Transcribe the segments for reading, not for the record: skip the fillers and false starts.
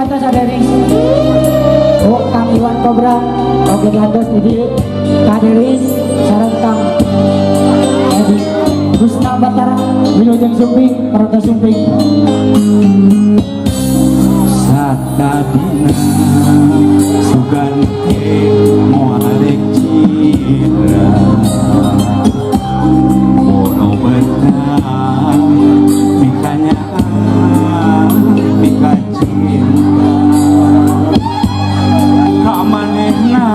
atas ada ring. Oh, Kang Iwan Kobra, oke lantas jadi Kaderis, sarang Kang Edi, Rusna Batara, Wilujeng Sumping, Perota Sumping. Sakadina sugante muarek cira bono benang mikanya mika cinta kamanehna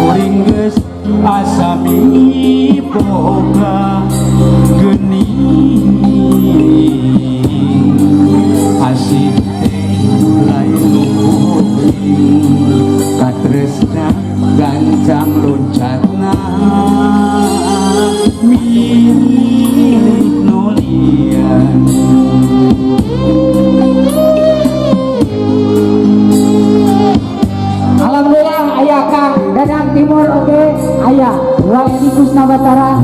kuring geus asami boga geuning asih katresna gancang loncatna milik nolian Alhamdulillah ayah Kang Dadang Timur oke ayah Wang Edi Kusna Batara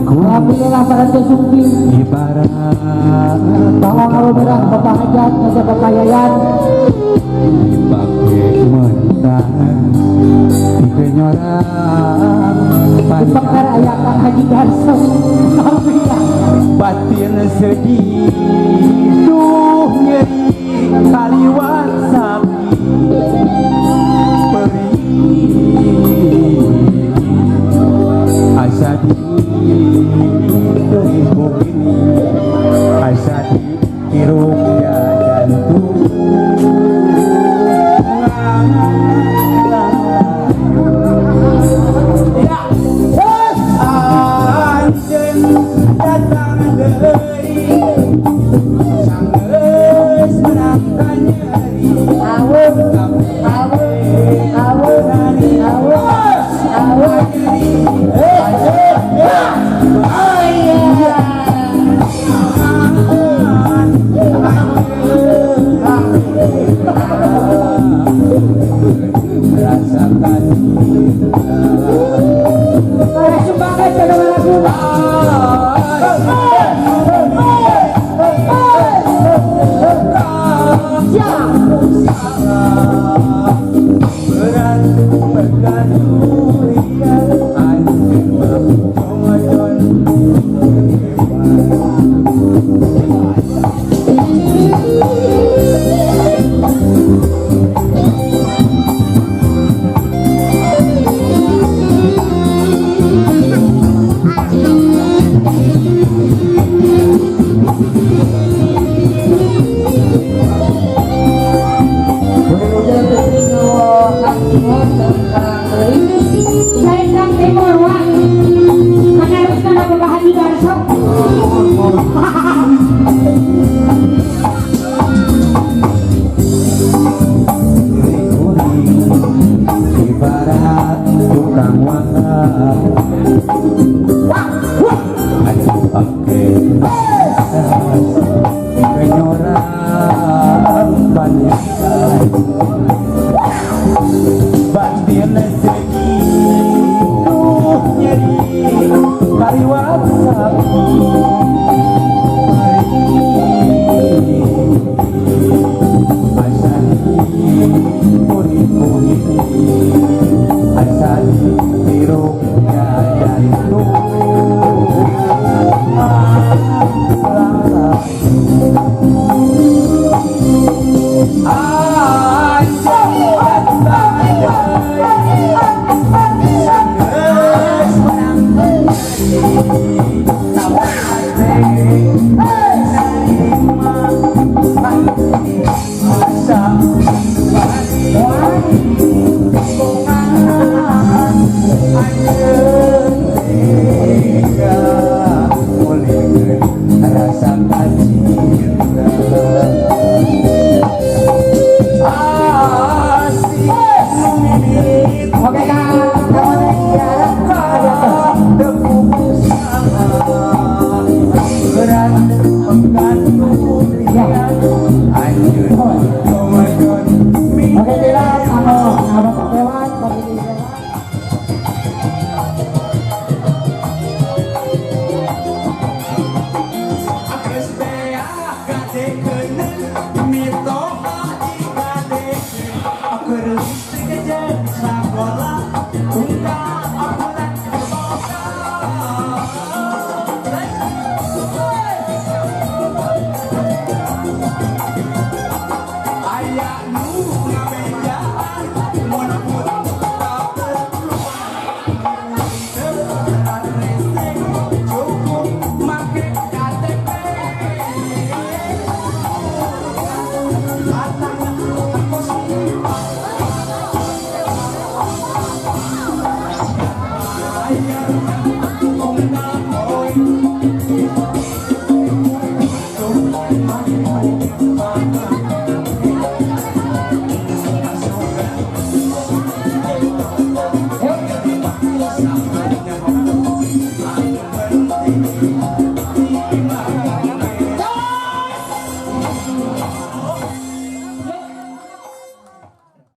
Alhamdulillah para Sumping ibarat Bang Berang Bapak Hajat Ngajak Bapak Yayan dipakai mentah dikenyorang Dipakar ayah Kang Haji Darso Alhamdulillah batin sedih duh nyeri kaliwat sapi perih asa di terigu ini asa di hiruk jantung Alhamdulillah